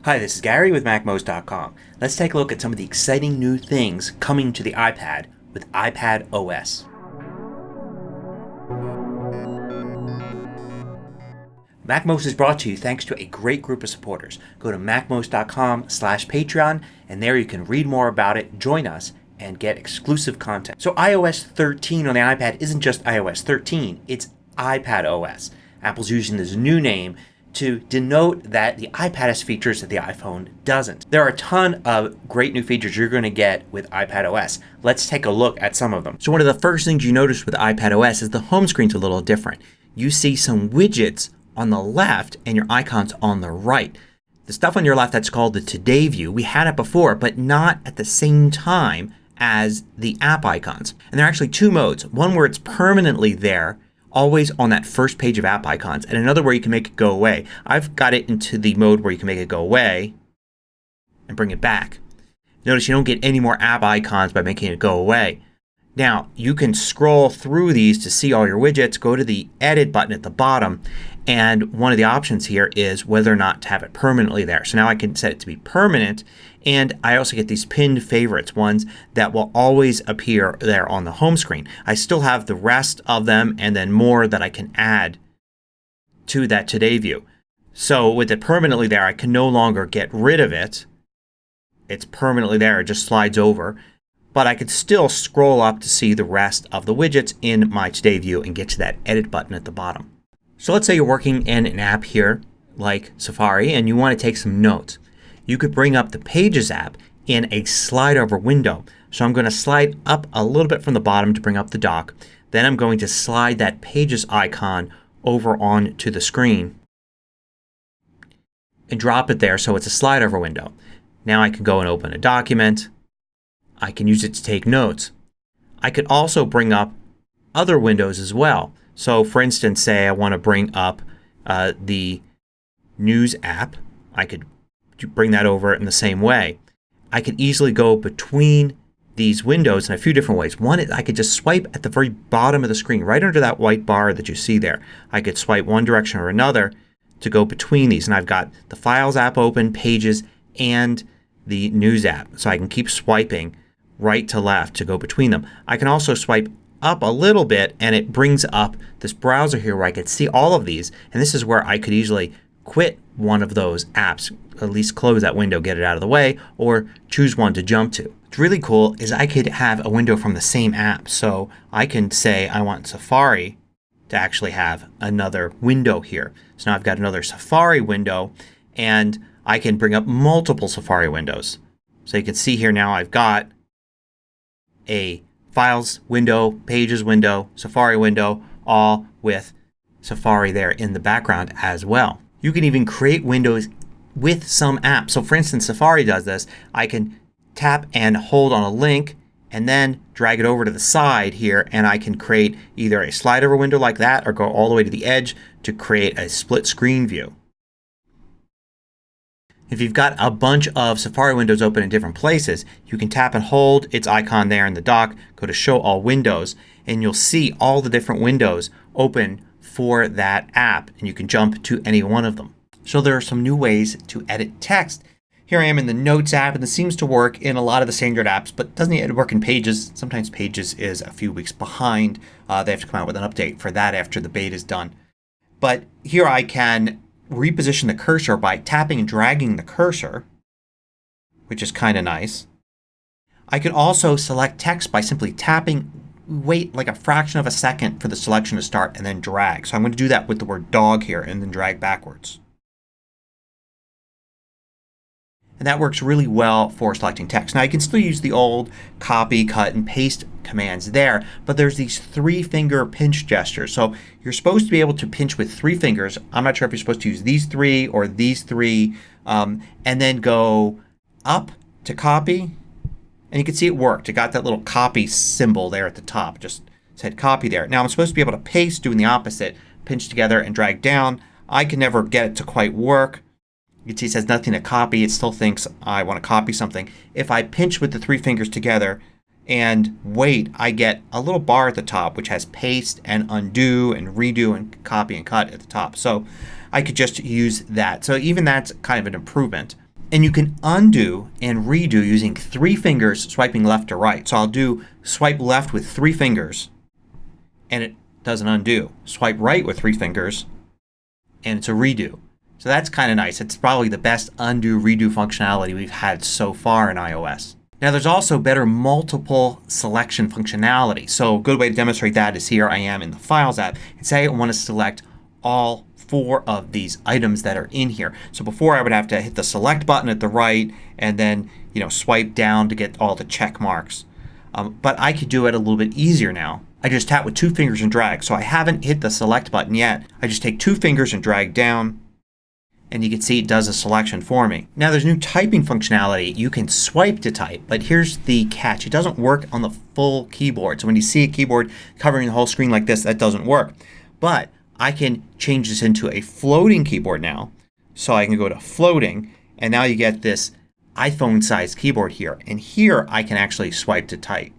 Hi, this is Gary with MACMOST.com. Let's take a look at some of the exciting new things coming to the iPad with iPadOS. MACMOST is brought to you thanks to a great group of supporters. Go to MACMOST.com/Patreon and there you can read more about it, join us, and get exclusive content. So iOS 13 on the iPad isn't just iOS 13, it's iPadOS. Apple's using this new name to denote that the iPad has features that the iPhone doesn't. There are a ton of great new features you're going to get with iPadOS. Let's take a look at some of them. So one of the first things you notice with iPadOS is the home screen's a little different. You see some widgets on the left and your icons on the right. The stuff on your left, that's called the Today view. We had it before, but not at the same time as the app icons. And there are actually two modes. One where it's permanently there, always on that first page of app icons, and another where you can make it go away. I've got it into the mode where you can make it go away and bring it back. Notice you don't get any more app icons by making it go away. Now you can scroll through these to see all your widgets. Go to the edit button at the bottom and one of the options here is whether or not to have it permanently there. So now I can set it to be permanent, and I also get these pinned favorites, ones that will always appear there on the home screen. I still have the rest of them and then more that I can add to that Today view. So with it permanently there I can no longer get rid of it. It's permanently there. It just slides over. But I could still scroll up to see the rest of the widgets in my Today view and get to that edit button at the bottom. So let's say you're working in an app here like Safari and you want to take some notes. You could bring up the Pages app in a slide over window. So I'm going to slide up a little bit from the bottom to bring up the dock. Then I'm going to slide that Pages icon over onto the screen and drop it there so it's a slide over window. Now I can go and open a document. I can use it to take notes. I could also bring up other windows as well. So for instance, say I want to bring up the News app. I could bring that over in the same way. I could easily go between these windows in a few different ways. One is I could just swipe at the very bottom of the screen, right under that white bar that you see there. I could swipe one direction or another to go between these. And I've got the Files app open, Pages, and the News app. So I can keep swiping right to left to go between them. I can also swipe up a little bit and it brings up this browser here where I could see all of these, and this is where I could easily quit one of those apps, at least close that window, get it out of the way, or choose one to jump to. What's really cool is I could have a window from the same app. So I can say I want Safari to actually have another window here. So now I've got another Safari window and I can bring up multiple Safari windows. So you can see here now I've got a Files window, Pages window, Safari window, all with Safari there in the background as well. You can even create windows with some apps. So for instance, Safari does this. I can tap and hold on a link and then drag it over to the side here and I can create either a slide over window like that or go all the way to the edge to create a split screen view. If you've got a bunch of Safari windows open in different places, you can tap and hold its icon there in the dock, go to Show All Windows, and you'll see all the different windows open for that app and you can jump to any one of them. So there are some new ways to edit text. Here I am in the Notes app and this seems to work in a lot of the standard apps but doesn't yet work in Pages. Sometimes Pages is a few weeks behind. They have to come out with an update for that after the beta is done. But here I can reposition the cursor by tapping and dragging the cursor, which is kind of nice. I can also select text by simply tapping, wait like a fraction of a second for the selection to start and then drag. So I'm going to do that with the word dog here and then drag backwards. And that works really well for selecting text. Now you can still use the old copy, cut, and paste commands there, but there's these 3-finger pinch gestures. So you're supposed to be able to pinch with 3 fingers. I'm not sure if you're supposed to use these 3 or these 3 and then go up to copy. And you can see it worked. It got that little copy symbol there at the top. Just said copy there. Now I'm supposed to be able to paste doing the opposite. Pinch together and drag down. I can never get it to quite work. You can see it says nothing to copy. It still thinks I want to copy something. If I pinch with the 3 fingers together and wait, I get a little bar at the top which has paste and undo and redo and copy and cut at the top. So I could just use that. So even that's kind of an improvement. And you can undo and redo using 3 fingers swiping left to right. So I'll do swipe left with 3 fingers and it does an undo. Swipe right with 3 fingers and it's a redo. So that's kind of nice. It's probably the best undo redo functionality we've had so far in iOS. Now there's also better multiple selection functionality. So a good way to demonstrate that is here I am in the Files app and say I want to select all 4 of these items that are in here. So before I would have to hit the select button at the right and then swipe down to get all the check marks. But I could do it a little bit easier now. I just tap with 2 fingers and drag. So I haven't hit the select button yet. I just take 2 fingers and drag down and you can see it does a selection for me. Now there's new typing functionality. You can swipe to type, but here's the catch. It doesn't work on the full keyboard. So when you see a keyboard covering the whole screen like this, that doesn't work. But I can change this into a floating keyboard now. So I can go to floating and now you get this iPhone sized keyboard here. And here I can actually swipe to type.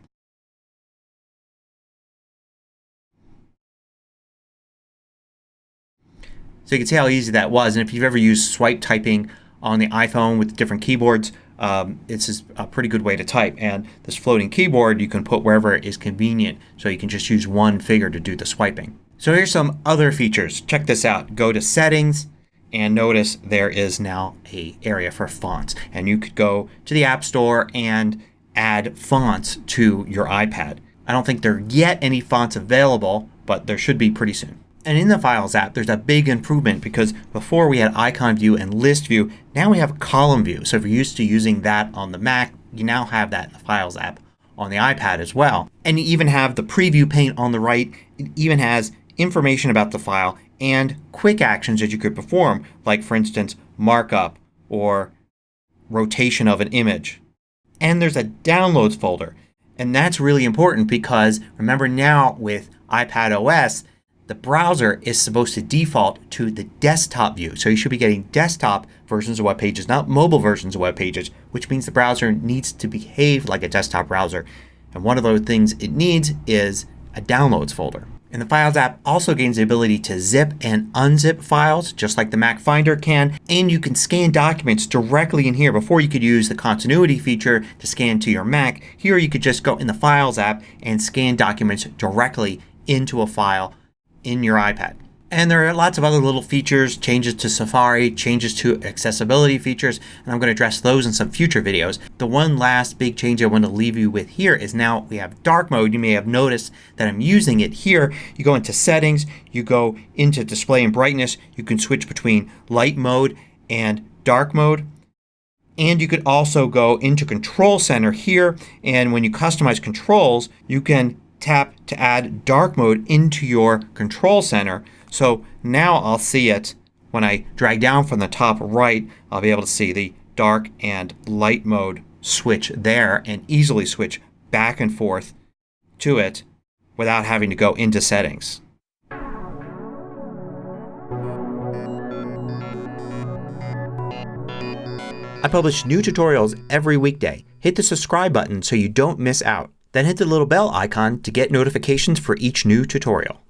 So you can see how easy that was. And if you've ever used swipe typing on the iPhone with different keyboards, it's a pretty good way to type. And this floating keyboard you can put wherever it is convenient. So you can just use one finger to do the swiping. So here's some other features. Check this out. Go to Settings and notice there is now an area for fonts. And you could go to the App Store and add fonts to your iPad. I don't think there are yet any fonts available, but there should be pretty soon. And in the Files app there's a big improvement because before we had icon view and list view. Now we have column view. So if you're used to using that on the Mac, you now have that in the Files app on the iPad as well. And you even have the preview pane on the right. It even has information about the file and quick actions that you could perform, like for instance markup or rotation of an image. And there's a downloads folder. And that's really important because remember now with iPadOS the browser is supposed to default to the desktop view. So you should be getting desktop versions of web pages, not mobile versions of web pages, which means the browser needs to behave like a desktop browser. And one of those things it needs is a downloads folder. And the Files app also gains the ability to zip and unzip files just like the Mac Finder can. And you can scan documents directly in here. Before you could use the continuity feature to scan to your Mac. Here you could just go in the Files app and scan documents directly into a file in your iPad. And there are lots of other little features, changes to Safari, changes to accessibility features, and I'm going to address those in some future videos. The one last big change I want to leave you with here is now we have dark mode. You may have noticed that I'm using it here. You go into settings, you go into display and brightness, you can switch between light mode and dark mode. And you could also go into Control Center here, and when you customize controls you can tap to add dark mode into your Control Center. So now I'll see it when I drag down from the top right. I'll be able to see the dark and light mode switch there and easily switch back and forth to it without having to go into settings. I publish new tutorials every weekday. Hit the subscribe button so you don't miss out. Then hit the little bell icon to get notifications for each new tutorial.